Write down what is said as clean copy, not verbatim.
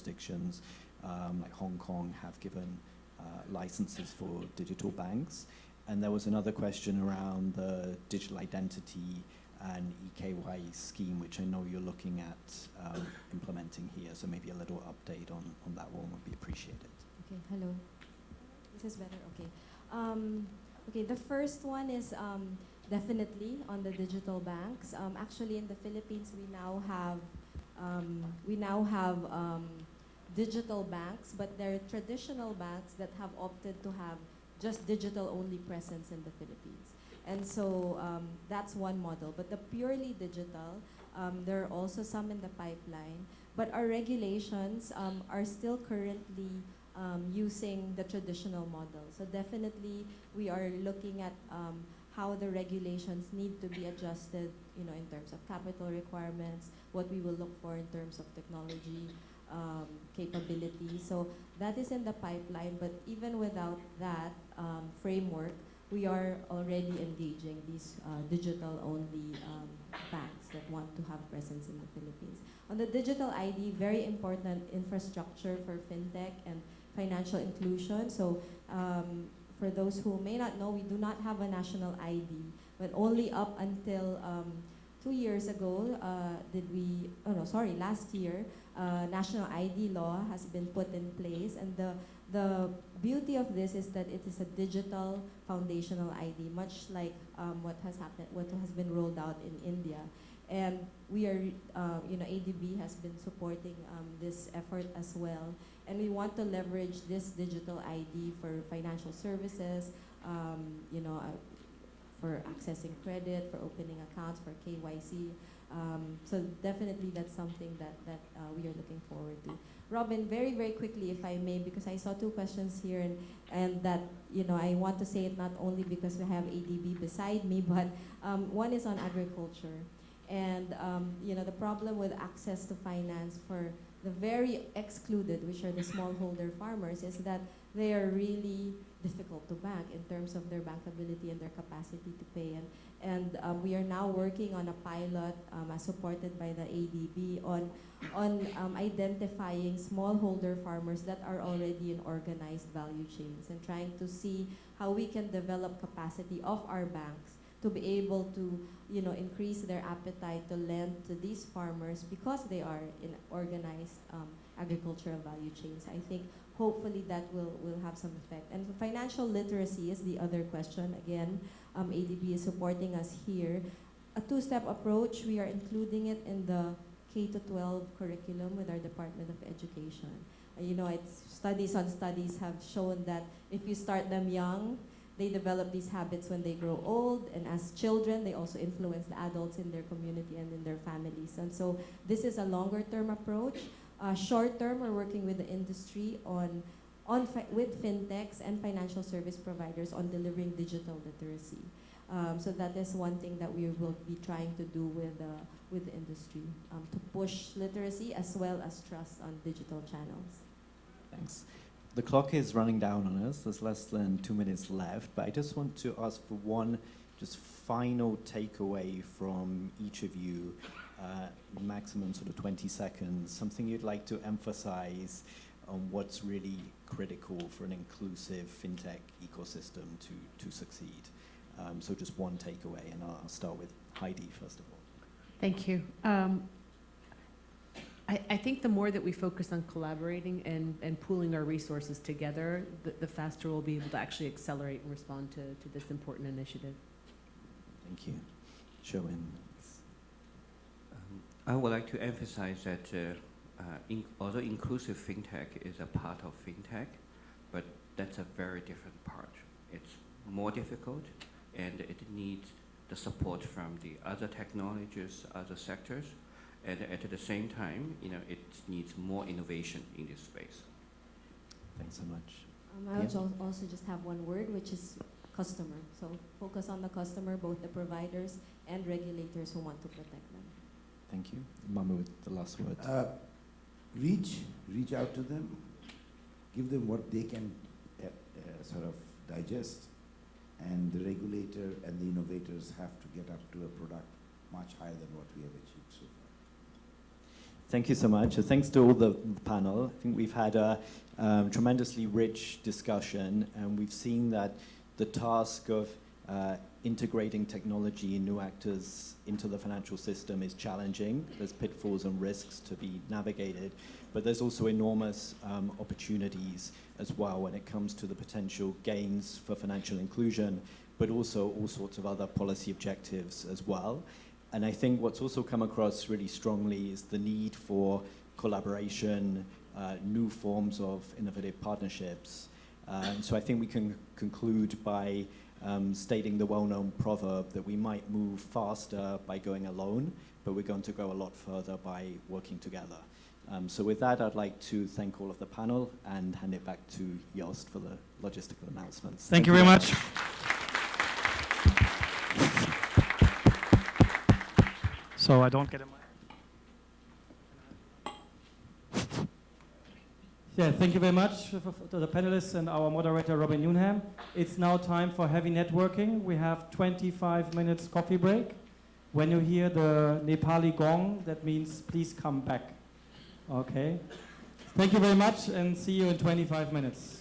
jurisdictions like Hong Kong have given licenses for digital banks. And there was another question around the digital identity and EKY scheme, which I know you're looking at implementing here. So maybe a little update on that one would be appreciated. Okay, hello. This is better, okay. Okay, the first one is definitely on the digital banks. Actually, in the Philippines, we now have digital banks, but they're traditional banks that have opted to have just digital-only presence in the Philippines. And so that's one model. But the purely digital, there are also some in the pipeline. But our regulations are still currently using the traditional model. So definitely, we are looking at how the regulations need to be adjusted, in terms of capital requirements, what we will look for in terms of technology capability. So that is in the pipeline, but even without that framework, we are already engaging these digital-only banks that want to have presence in the Philippines. On the digital ID, very important infrastructure for fintech and financial inclusion. So for those who may not know, we do not have a national ID, but only up until 2 years ago last year, national ID law has been put in place, and the beauty of this is that it is a digital foundational ID, much like what has been rolled out in India. And we are, ADB has been supporting this effort as well. And we want to leverage this digital ID for financial services, for accessing credit, for opening accounts, for KYC. So definitely that's something that we are looking forward to. Robin, very, very quickly, if I may, because I saw 2 questions here, and that, I want to say it not only because we have ADB beside me, but one is on agriculture. And, the problem with access to finance for the very excluded, which are the smallholder farmers, is that they are really difficult to bank in terms of their bankability and their capacity to pay. And we are now working on a pilot supported by the ADB on identifying smallholder farmers that are already in organized value chains and trying to see how we can develop capacity of our banks to be able to increase their appetite to lend to these farmers because they are in organized agricultural value chains. I think hopefully that will have some effect. And financial literacy is the other question. Again, ADB is supporting us here. A 2-step approach, we are including it in the K-12 curriculum with our Department of Education. Studies on studies have shown that if you start them young, they develop these habits when they grow old, and as children, they also influence the adults in their community and in their families. And so this is a longer-term approach. Short-term, we're working with the industry with fintechs and financial service providers on delivering digital literacy. So that is one thing that we will be trying to do with the industry, to push literacy as well as trust on digital channels. Thanks. The clock is running down on us. There's less than 2 minutes left, but I just want to ask for one just final takeaway from each of you, maximum sort of 20 seconds, something you'd like to emphasize on what's really critical for an inclusive fintech ecosystem to succeed. So just one takeaway, and I'll start with Heidi first of all. Thank you. I think the more that we focus on collaborating and pooling our resources together, the faster we'll be able to actually accelerate and respond to this important initiative. Thank you. Sherwin. I would like to emphasize that although inclusive fintech is a part of fintech, but that's a very different part. It's more difficult, and it needs the support from the other technologies, other sectors. And at the same time, it needs more innovation in this space. Thanks so much. I would also just have one word, which is customer. So focus on the customer, both the providers and regulators who want to protect them. Thank you. Mama with the last word. Reach out to them, give them what they can sort of digest, and the regulator and the innovators have to get up to a product much higher than what we have achieved so far. Thank you so much. Thanks to all the panel. I think we've had a tremendously rich discussion, and we've seen that the task of integrating technology and new actors into the financial system is challenging. There's pitfalls and risks to be navigated, but there's also enormous opportunities as well when it comes to the potential gains for financial inclusion, but also all sorts of other policy objectives as well. And I think what's also come across really strongly is the need for collaboration, new forms of innovative partnerships. And so I think we can conclude by stating the well-known proverb that we might move faster by going alone, but we're going to go a lot further by working together. So with that, I'd like to thank all of the panel and hand it back to Jost for the logistical announcements. Thank you very much. So I don't get a mic. Yeah, thank you very much to the panelists and our moderator, Robin Newnham. It's now time for heavy networking. We have 25 minutes coffee break. When you hear the Nepali gong, that means please come back. Okay. Thank you very much and see you in 25 minutes.